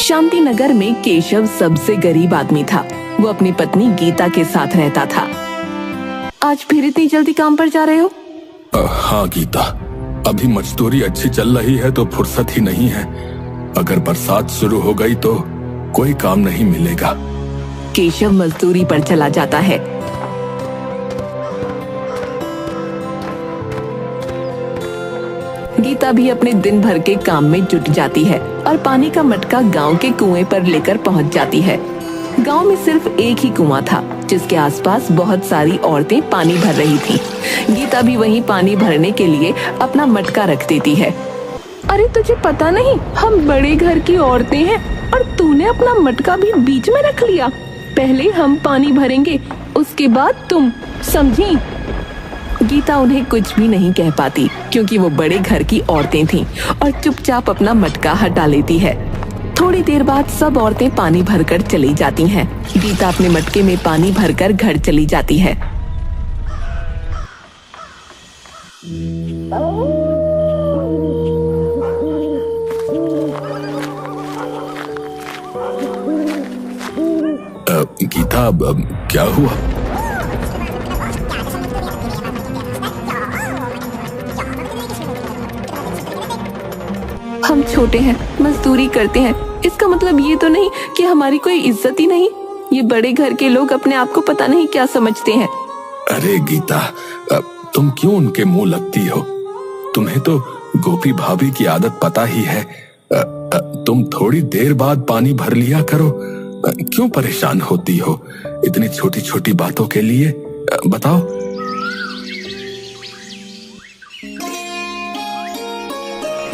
शांति नगर में केशव सबसे गरीब आदमी था। वो अपनी पत्नी गीता के साथ रहता था। आज फिर इतनी जल्दी काम पर जा रहे हो? हाँ गीता, अभी मजदूरी अच्छी चल रही है तो फुर्सत ही नहीं है। अगर बरसात शुरू हो गई तो कोई काम नहीं मिलेगा। केशव मजदूरी पर चला जाता है। गीता भी अपने दिन भर के काम में जुट जाती है और पानी का मटका गांव के कुएं पर लेकर पहुंच जाती है। गांव में सिर्फ एक ही कुआं था जिसके आसपास बहुत सारी औरतें पानी भर रही थीं। गीता भी वहीं पानी भरने के लिए अपना मटका रख देती है। अरे तुझे पता नहीं, हम बड़े घर की औरतें हैं और तूने अपना मटका भी बीच में रख लिया। पहले हम पानी भरेंगे, उसके बाद तुम, समझी? गीता उन्हें कुछ भी नहीं कह पाती क्योंकि वो बड़े घर की औरतें थीं और चुपचाप अपना मटका हटा लेती है। थोड़ी देर बाद सब औरतें पानी भरकर चली जाती हैं। गीता अपने मटके में पानी भरकर घर चली जाती है। गीता, क्या हुआ? हम छोटे हैं, मजदूरी करते हैं, इसका मतलब ये तो नहीं कि हमारी कोई इज्जत ही नहीं। ये बड़े घर के लोग अपने आप को पता नहीं क्या समझते हैं। अरे गीता, तुम क्यों उनके मुंह लगती हो? तुम्हें तो गोपी भाभी की आदत पता ही है। तुम थोड़ी देर बाद पानी भर लिया करो। क्यों परेशान होती हो इतनी छोटी छोटी बातों के लिए? बताओ।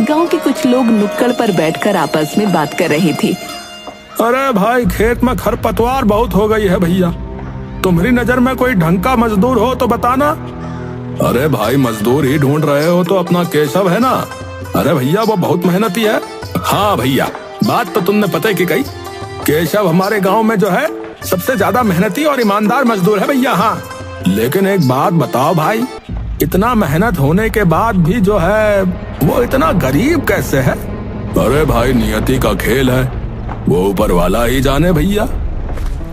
गांव के कुछ लोग नुक्कड़ पर बैठकर आपस में बात कर रहे थे। अरे भाई, खेत में खरपतवार बहुत हो गई है भैया। तुम्हारी नजर में कोई ढंग का मजदूर हो तो बताना। अरे भाई, मजदूर ही ढूंढ रहे हो तो अपना केशव है ना? अरे भैया, वो बहुत मेहनती है। हाँ भैया, बात तो तुमने पता की कही। केशव हमारे गांव में जो है सबसे ज्यादा मेहनती और ईमानदार मजदूर है भैया। हाँ, लेकिन एक बात बताओ भाई, इतना मेहनत होने के बाद भी जो है वो इतना गरीब कैसे है? अरे भाई, नियति का खेल है, वो ऊपर वाला ही जाने भैया।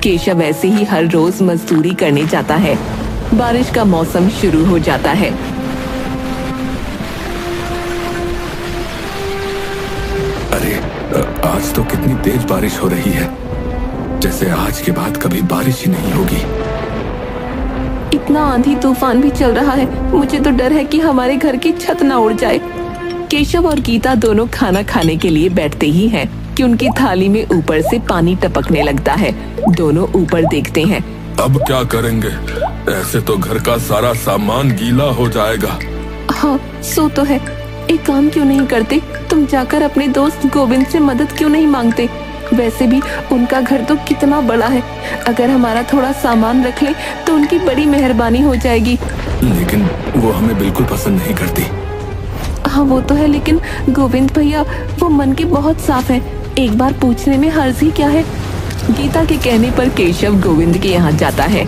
केशव ऐसे ही हर रोज मजदूरी करने जाता है। बारिश का मौसम शुरू हो जाता है। अरे आज तो कितनी तेज बारिश हो रही है, जैसे आज के बाद कभी बारिश ही नहीं होगी। इतना आंधी तूफान भी चल रहा है, मुझे तो डर है कि हमारे घर की छत ना उड़ जाए। केशव और गीता दोनों खाना खाने के लिए बैठते ही हैं कि उनकी थाली में ऊपर से पानी टपकने लगता है। दोनों ऊपर देखते हैं। अब क्या करेंगे? ऐसे तो घर का सारा सामान गीला हो जाएगा। हाँ, सो तो है। एक काम क्यों नहीं करते, तुम जाकर अपने दोस्त गोविंद से मदद क्यों नहीं मांगते? वैसे भी उनका घर तो कितना बड़ा है। अगर हमारा थोड़ा सामान रख ले तो उनकी बड़ी मेहरबानी हो जाएगी। लेकिन वो हमें बिल्कुल पसंद नहीं करती। हाँ वो तो है, लेकिन गोविंद भैया वो मन के बहुत साफ है। एक बार पूछने में हर्ज ही क्या है। गीता के कहने पर केशव गोविंद के यहाँ जाता है।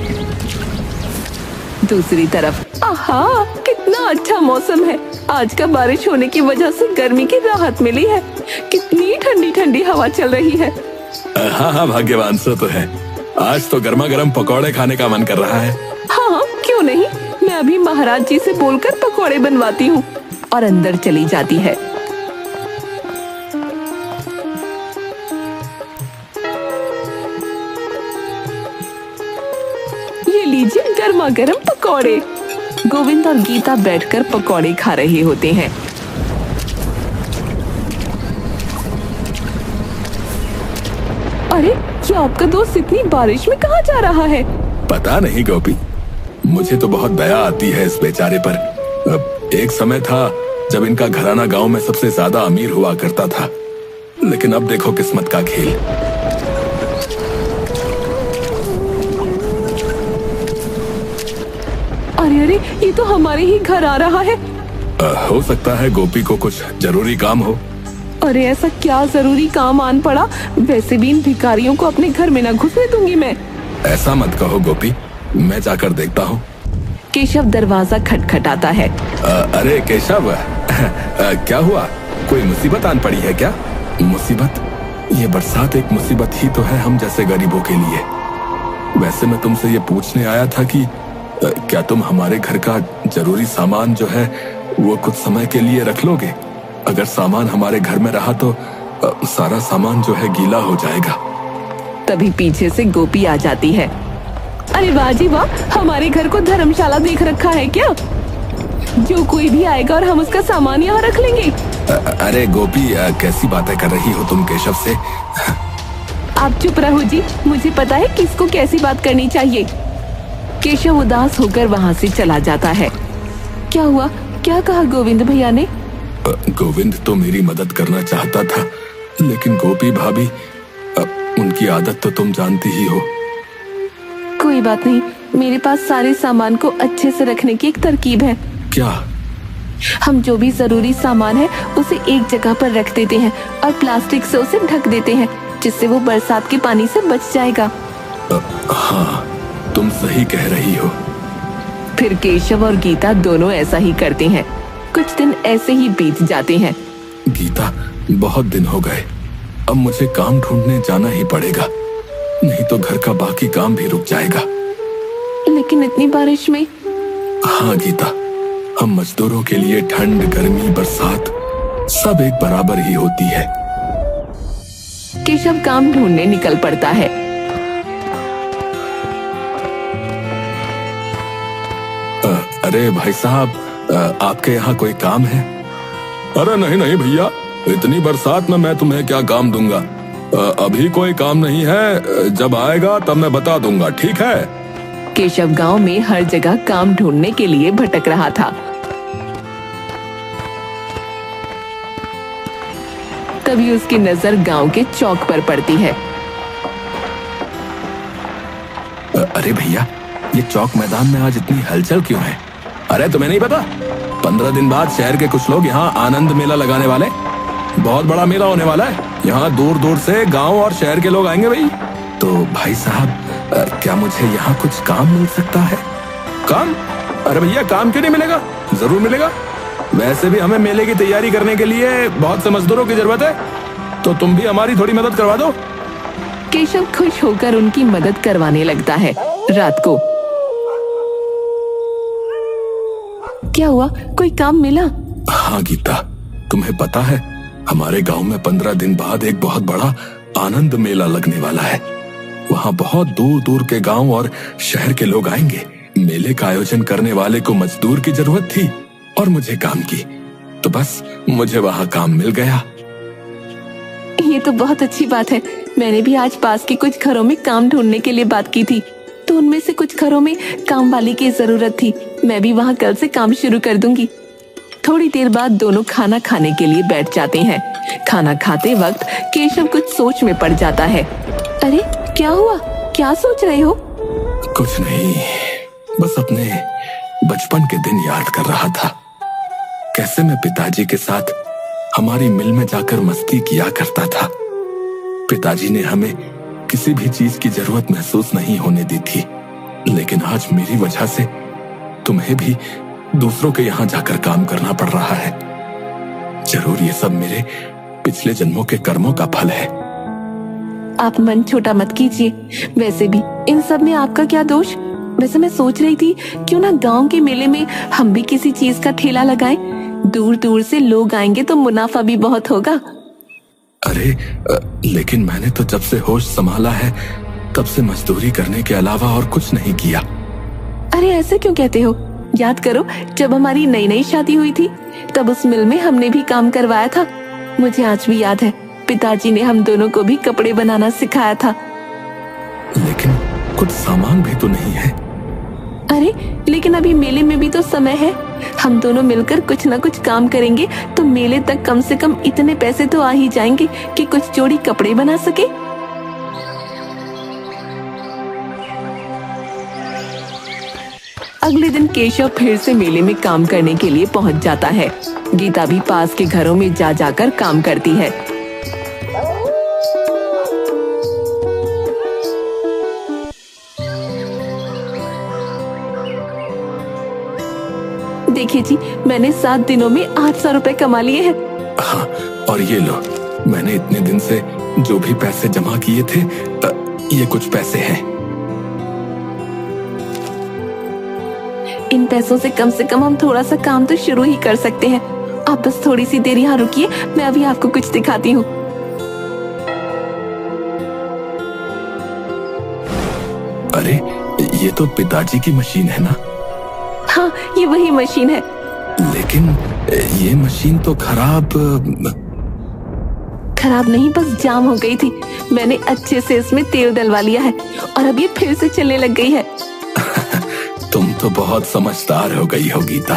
दूसरी तरफ, आहा, कितना अच्छा मौसम है। आज का बारिश होने की वजह से गर्मी की राहत मिली है। कितनी ठंडी ठंडी हवा चल रही है। हाँ हाँ, भाग्यवान सो तो है। आज तो गर्मा गर्म पकौड़े खाने का मन कर रहा है। हाँ, क्यों नहीं। मैं अभी महाराज जी से बोलकर पकौड़े बनवाती हूँ। और अंदर चली जाती है। ये लीजिए गर्मा गर्म पकौड़े। गोविंद और गीता बैठकर पकौड़े खा रहे होते हैं। अरे, ये आपका दोस्त इतनी बारिश में कहाँ जा रहा है? पता नहीं गोपी, मुझे तो बहुत दया आती है इस बेचारे पर। एक समय था जब इनका घराना गांव में सबसे ज्यादा अमीर हुआ करता था, लेकिन अब देखो किस्मत का खेल। अरे अरे, ये तो हमारे ही घर आ रहा है। हो सकता है गोपी को कुछ जरूरी काम हो। अरे ऐसा क्या जरूरी काम आन पड़ा? वैसे भी इन भिखारियों को अपने घर में न घुसने दूंगी मैं। ऐसा मत कहो गोपी, मैं जाकर देखता हूँ। केशव दरवाजा खटखटाता है। अरे केशव, क्या हुआ? कोई मुसीबत आन पड़ी है क्या? मुसीबत? ये बरसात एक मुसीबत ही तो है हम जैसे गरीबों के लिए। वैसे मैं तुमसे ये पूछने आया था कि क्या तुम हमारे घर का जरूरी सामान जो है वो कुछ समय के लिए रख लोगे? अगर सामान हमारे घर में रहा तो सारा सामान जो है गीला हो जाएगा। तभी पीछे से गोपी आ जाती है। अरे वाह जी वाह, हमारे घर को धर्मशाला देख रखा है क्या? जो कोई भी आएगा और हम उसका सामान यहाँ रख लेंगे। अरे गोपी, कैसी बातें कर रही हो तुम केशव से? आप चुप रहो जी, मुझे पता है किसको कैसी बात करनी चाहिए। केशव उदास होकर वहाँ से चला जाता है। क्या हुआ? क्या कहा गोविंद भैया ने? गोविंद तो मेरी मदद करना चाहता था, लेकिन गोपी भाभी, उनकी आदत तो तुम जानती ही हो। कोई बात नहीं, मेरे पास सारे सामान को अच्छे से रखने की एक तरकीब है। क्या? हम जो भी जरूरी सामान है उसे एक जगह पर रख देते हैं और प्लास्टिक से उसे ढक देते हैं, जिससे वो बरसात के पानी से बच जाएगा। हाँ, तुम सही कह रही हो। फिर केशव और गीता दोनों ऐसा ही करते हैं। कुछ दिन ऐसे ही बीत जाते हैं। गीता, बहुत दिन हो गए, अब मुझे काम ढूंढने जाना ही पड़ेगा, नहीं तो घर का बाकी काम भी रुक जाएगा। लेकिन इतनी बारिश में? हाँ गीता, हम मजदूरों के लिए ठंड, गर्मी, बरसात सब एक बराबर ही होती है। केशव काम ढूंढने निकल पड़ता है। अरे भाई साहब, आपके यहाँ कोई काम है? अरे नहीं नहीं भैया, इतनी बरसात में मैं तुम्हें क्या काम दूंगा। अभी कोई काम नहीं है, जब आएगा तब मैं बता दूंगा, ठीक है? केशव गांव में हर जगह काम ढूंढने के लिए भटक रहा था। तभी उसकी नजर गांव के चौक पर पड़ती है। अरे भैया, ये चौक मैदान में आज इतनी हलचल क्यों है? अरे तुम्हें नहीं पता, 15 दिन बाद शहर के कुछ लोग यहाँ आनंद मेला लगाने वाले। बहुत बड़ा मेला होने वाला है। यहाँ दूर दूर से गांव और शहर के लोग आएंगे भाई। तो भाई साहब, क्या मुझे यहाँ कुछ काम मिल सकता है? काम? अरे भैया, काम क्यों नहीं मिलेगा? जरूर मिलेगा। वैसे भी हमें मेले की तैयारी करने के लिए बहुत से मजदूरों की जरूरत है, तो तुम भी हमारी थोड़ी मदद करवा दो। केशव खुश होकर उनकी मदद करवाने लगता है। रात को क्या हुआ? कोई काम मिला? हाँ गीता, तुम्हें पता है हमारे गांव में 15 दिन बाद एक बहुत बड़ा आनंद मेला लगने वाला है। वहाँ बहुत दूर दूर के गांव और शहर के लोग आएंगे। मेले का आयोजन करने वाले को मजदूर की जरूरत थी और मुझे काम की, तो बस मुझे वहाँ काम मिल गया। ये तो बहुत अच्छी बात है। मैंने भी आज पास के कुछ घरों में काम ढूंढने के लिए बात की थी, तो उनमें से कुछ घरों में काम वाली की जरूरत थी। मैं भी वहाँ कल से काम शुरू कर दूंगी। थोड़ी देर बाद दोनों खाना खाने के लिए बैठ जाते हैं। खाना खाते वक्त केशव कुछ सोच में पड़ जाता है। अरे क्या हुआ? क्या सोच रहे हो? कुछ नहीं, बस अपने बचपन के दिन याद कर रहा था। कैसे मैं पिताजी के साथ हमारी मिल में जाकर मस्ती किया करता था। पिताजी ने हमें किसी भी चीज की जरूरत महसूस नहीं होने दी थी, लेकिन आज मेरी वजह से तुम्हें भी दूसरों के यहाँ जाकर काम करना पड़ रहा है। जरूर ये सब मेरे पिछले जन्मों के कर्मों का फल है। आप मन छोटा मत कीजिए। वैसे भी इन सब में आपका क्या दोष? वैसे मैं सोच रही थी क्यों ना गांव के मेले में हम भी किसी चीज का ठेला लगाएं। दूर दूर से लोग आएंगे तो मुनाफा भी बहुत होगा। अरे लेकिन मैंने तो जब से होश संभाला है तब से मजदूरी करने के अलावा और कुछ नहीं किया। अरे ऐसे क्यों कहते हो? याद करो, जब हमारी नई नई शादी हुई थी तब उस मिल में हमने भी काम करवाया था। मुझे आज भी याद है, पिताजी ने हम दोनों को भी कपड़े बनाना सिखाया था। लेकिन कुछ सामान भी तो नहीं है। अरे लेकिन अभी मेले में भी तो समय है। हम दोनों मिलकर कुछ ना कुछ काम करेंगे तो मेले तक कम से कम इतने पैसे तो आ ही जाएंगे कि कुछ जोड़ी कपड़े बना सके। अगले दिन केशव फिर से मेले में काम करने के लिए पहुंच जाता है। गीता भी पास के घरों में जा जाकर काम करती है। देखिए जी, मैंने 7 दिनों में 800 रुपए कमा लिए हैं। हाँ, और ये लो, मैंने इतने दिन से जो भी पैसे जमा किए थे, ये कुछ पैसे हैं। इन पैसों से कम हम थोड़ा सा काम तो शुरू ही कर सकते हैं। आप बस थोड़ी सी देर यहाँ रुकिए, मैं अभी आपको कुछ दिखाती हूँ। अरे ये तो पिताजी की मशीन है ना? हाँ, ये वही मशीन है। लेकिन ये मशीन तो खराब नहीं, बस जाम हो गई थी। मैंने अच्छे से इसमें तेल डलवा लिया है और अब ये फिर से चलने लग गई है। तुम तो बहुत समझदार हो गई हो गीता।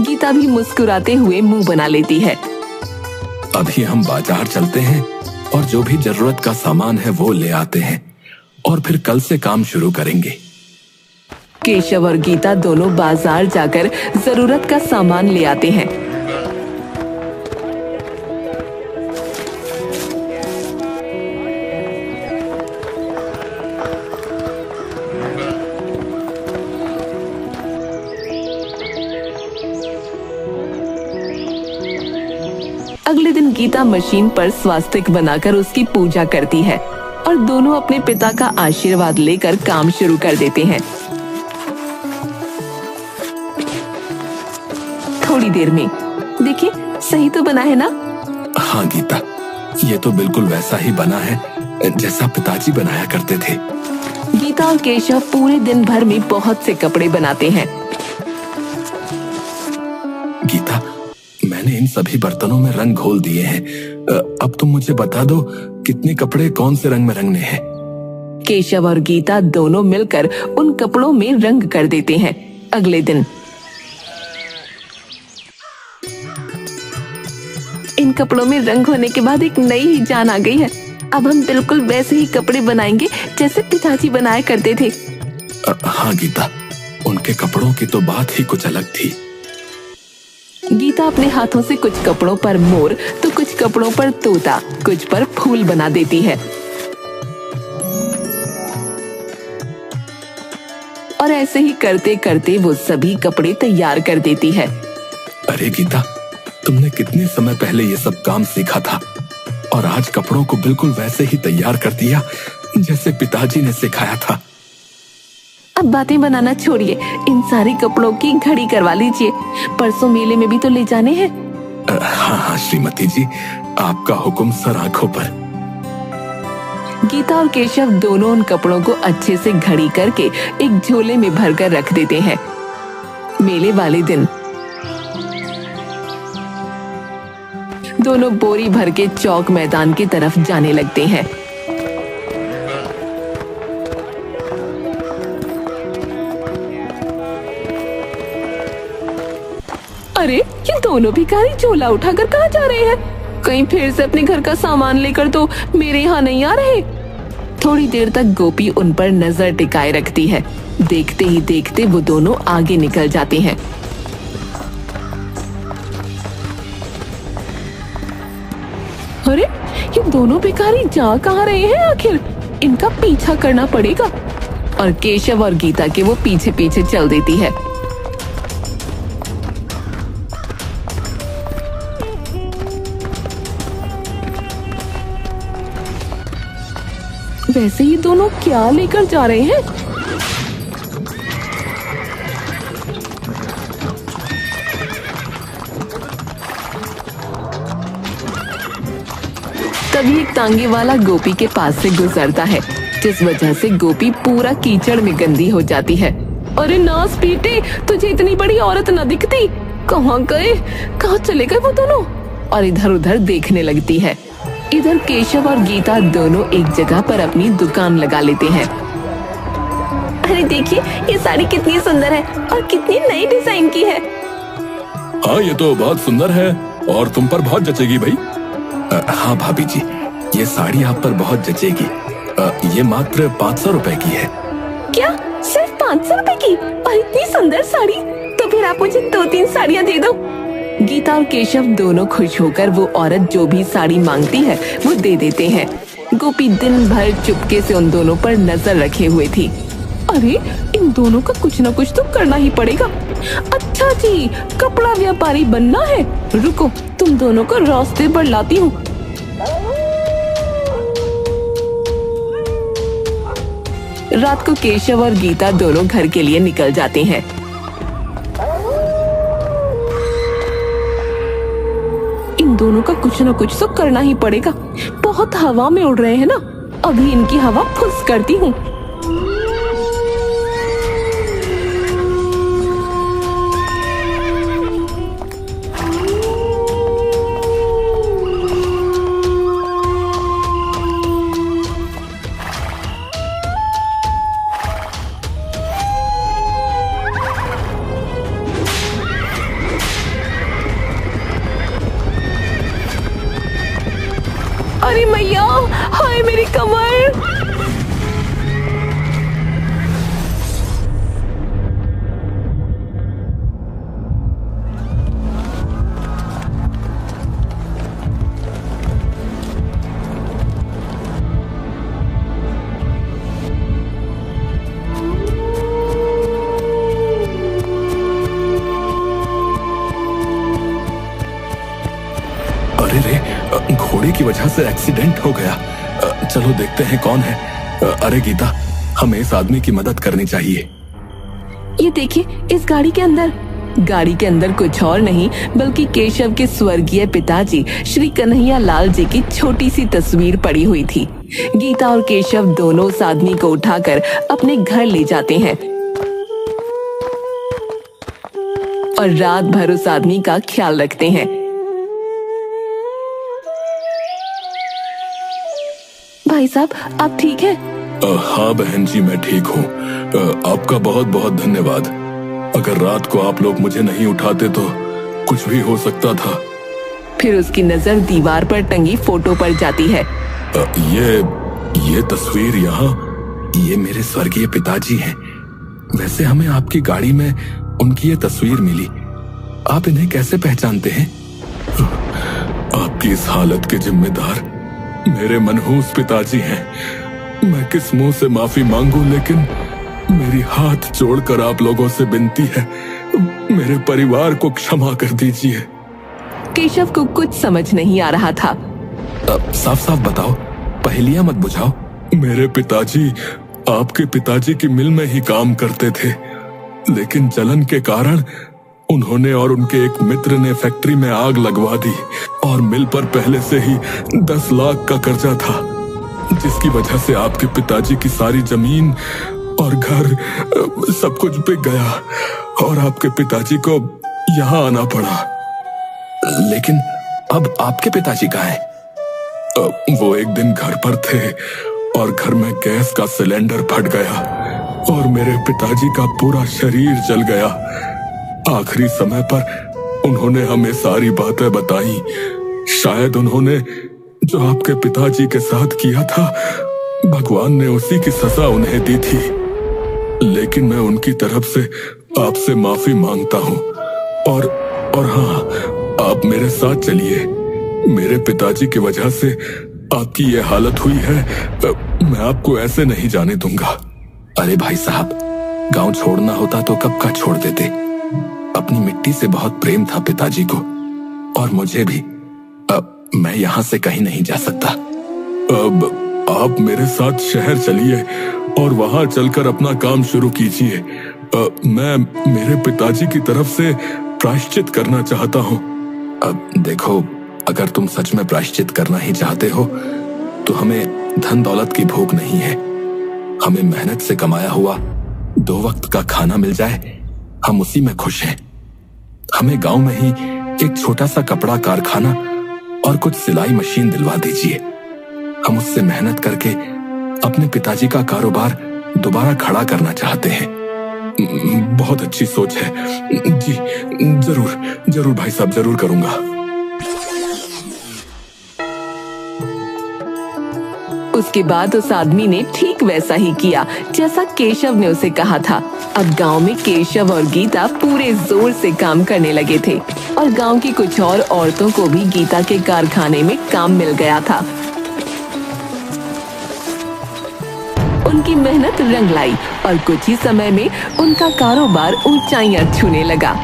गीता भी मुस्कुराते हुए मुंह बना लेती है। अभी हम बाजार चलते हैं और जो भी जरूरत का सामान है वो ले आते हैं और फिर कल से काम शुरू करेंगे। केशव और गीता दोनों बाजार जाकर जरूरत का सामान ले आते हैं। अगले दिन गीता मशीन पर स्वास्तिक बनाकर उसकी पूजा करती है और दोनों अपने पिता का आशीर्वाद लेकर काम शुरू कर देते हैं। थोड़ी देर में देखिए, सही तो बना है ना? हाँ गीता, ये तो बिल्कुल वैसा ही बना है जैसा पिताजी बनाया करते थे। गीता और केशव पूरे दिन भर में बहुत से कपड़े बनाते हैं। गीता, मैंने इन सभी बर्तनों में रंग घोल दिए हैं। अब तुम मुझे बता दो कितने कपड़े कौन से रंग में रंगने हैं। केशव और गीता दोनों मिलकर उन कपड़ों में रंग कर देते हैं। अगले दिन इन कपड़ों में रंग होने के बाद एक नई ही जान आ गई है। अब हम बिल्कुल वैसे ही कपड़े बनाएंगे जैसे पिताजी बनाया करते थे। हाँ गीता, उनके कपड़ों की तो बात ही कुछ अलग थी। गीता अपने हाथों से कुछ कपड़ों पर मोर तो कुछ कपड़ों पर तोता, कुछ पर फूल बना देती है और ऐसे ही करते करते वो सभी कपड़े तैयार कर देती है। अरे गीता, तुमने कितने समय पहले ये सब काम सीखा था और आज कपड़ों को बिल्कुल वैसे ही तैयार कर दिया जैसे पिताजी ने सिखाया था। अब बातें बनाना छोड़िए, इन सारे कपड़ों की घड़ी करवा लीजिए। परसों मेले में भी तो ले जाने हैं। हाँ श्रीमती जी, आपका हुक्म सर आंखों पर। गीता और केशव दोनों उन कपड़ों को अच्छे से घड़ी करके एक झोले में भरकर रख देते हैं। मेले वाले दिन दोनों बोरी भर के चौक मैदान की तरफ जाने लगते हैं। अरे ये दोनों भिखारी झोला उठाकर कहाँ जा रहे हैं? कहीं फिर से अपने घर का सामान लेकर तो मेरे यहाँ नहीं आ रहे। थोड़ी देर तक गोपी उन पर नजर टिकाए रखती है। देखते ही देखते वो दोनों आगे निकल जाते हैं। अरे ये दोनों भिखारी जा कहाँ रहे हैं आखिर? इनका पीछा करना पड़ेगा। और केशव और गीता के वो पीछे पीछे चल देती है। वैसे ये दोनों क्या लेकर जा रहे हैं? तभी एक तांगे वाला गोपी के पास से गुजरता है, जिस वजह से गोपी पूरा कीचड़ में गंदी हो जाती है। अरे नास पीटे, तुझे इतनी बड़ी औरत न दिखती? कहाँ गए? कहाँ चले गए वो दोनों? और इधर उधर देखने लगती है। इधर केशव और गीता दोनों एक जगह पर अपनी दुकान लगा लेते हैं। अरे देखिए, ये साड़ी कितनी सुंदर है और कितनी नई डिजाइन की है। हाँ ये तो बहुत सुंदर है और तुम पर बहुत जचेगी भाई। हाँ भाभी जी, ये साड़ी आप पर बहुत जचेगी। ये मात्र 500 रुपए की है। क्या सिर्फ 500 रुपए की? और इतनी सुंदर साड़ी? तो फिर आप मुझे 2-3 साड़ियाँ दे दो। गीता और केशव दोनों खुश होकर वो औरत जो भी साड़ी मांगती है वो दे देते हैं। गोपी दिन भर चुपके से उन दोनों पर नजर रखे हुए थी। अरे इन दोनों का कुछ न कुछ तो करना ही पड़ेगा। अच्छा जी, कपड़ा व्यापारी बनना है? रुको तुम दोनों को रास्ते पर लाती हूँ। रात को केशव और गीता दोनों घर के लिए निकल जाते हैं। इन दोनों का कुछ न कुछ तो करना ही पड़ेगा। बहुत हवा में उड़ रहे हैं ना, अभी इनकी हवा फुस करती हूँ। अरे मैया, हाय मेरी कमर। अरे रे, घोड़े की वजह से एक्सीडेंट हो गया। चलो देखते हैं कौन है। अरे गीता, हमें इस आदमी की मदद करनी चाहिए। ये देखिए, इस गाड़ी के अंदर कुछ और नहीं बल्कि केशव के स्वर्गीय पिताजी श्री कन्हैया लाल जी की छोटी सी तस्वीर पड़ी हुई थी। गीता और केशव दोनों उस आदमी को उठाकर अपने घर ले जाते हैं और रात भर उस आदमी का ख्याल रखते हैं। भाई साहब, आप ठीक हैं? हाँ बहन जी, मैं ठीक हूँ। आपका बहुत बहुत धन्यवाद। अगर रात को आप लोग मुझे नहीं उठाते तो कुछ भी हो सकता था। फिर उसकी नजर दीवार पर टंगी फोटो पर जाती है। ये तस्वीर यहाँ, ये मेरे स्वर्गीय पिताजी हैं। वैसे हमें आपकी गाड़ी में उनकी ये तस्वीर मिली। आप इन्हें कैसे पहचानते हैं? आपकी इस हालत के जिम्मेदार मेरे मनहूस पिताजी हैं। मैं किस मुंह से माफी मांगू, लेकिन मेरी हाथ जोड़कर आप लोगों से विनती है, मेरे परिवार को क्षमा कर दीजिए। केशव को कुछ समझ नहीं आ रहा था। साफ साफ बताओ, पहेलियां मत बुझाओ। मेरे पिताजी आपके पिताजी की मिल में ही काम करते थे, लेकिन जलन के कारण उन्होंने और उनके एक मित्र ने फैक्ट्री में आग लगवा दी और मिल पर पहले से ही 10 लाख का कर्जा था, जिसकी वजह से आपके पिताजी की सारी जमीन और घर सब कुछ बिक गया और आपके पिताजी को यहाँ आना पड़ा। लेकिन अब आपके पिताजी कहाँ हैं? वो एक दिन घर पर थे और घर में गैस का सिलेंडर फट गया और मेरे पिताजी का पूरा शरीर जल गया। आखिरी समय पर उन्होंने हमें सारी बातें बताई। शायद उन्होंने जो आपके पिताजी के साथ किया था, भगवान ने उसी की सजा उन्हें दी थी। लेकिन मैं उनकी तरफ से आपसे माफी मांगता हूँ। और हाँ, आप मेरे साथ चलिए। मेरे पिताजी की वजह से आपकी ये हालत हुई है, मैं आपको ऐसे नहीं जाने दूंगा। अरे भाई साहब, गांव छोड़ना होता तो कब का छोड़ देते। अपनी मिट्टी से बहुत प्रेम था पिताजी को, और मुझे भी। अब मैं यहाँ से कहीं नहीं जा सकता। अब आप मेरे साथ शहर चलिए और वहां चलकर अपना काम शुरू कीजिए। मैं मेरे पिताजी की तरफ से प्रायश्चित करना चाहता हूँ। अब देखो, अगर तुम सच में प्रायश्चित करना ही चाहते हो तो हमें धन दौलत की भूख नहीं है। हमें मेहनत से कमाया हुआ 2 वक्त का खाना मिल जाए, हम उसी में खुश हैं। हमें गांव में ही एक छोटा सा कपड़ा कारखाना और कुछ सिलाई मशीन दिलवा दीजिए। हम उससे मेहनत करके अपने पिताजी का कारोबार दोबारा खड़ा करना चाहते हैं। बहुत अच्छी सोच है जी। जरूर भाई साहब, जरूर करूंगा। उसके बाद उस आदमी ने ठीक वैसा ही किया जैसा केशव ने उसे कहा था। अब गांव में केशव और गीता पूरे जोर से काम करने लगे थे और गांव की कुछ और औरतों को भी गीता के कारखाने में काम मिल गया था। उनकी मेहनत रंग लाई और कुछ ही समय में उनका कारोबार ऊंचाइयां छूने लगा।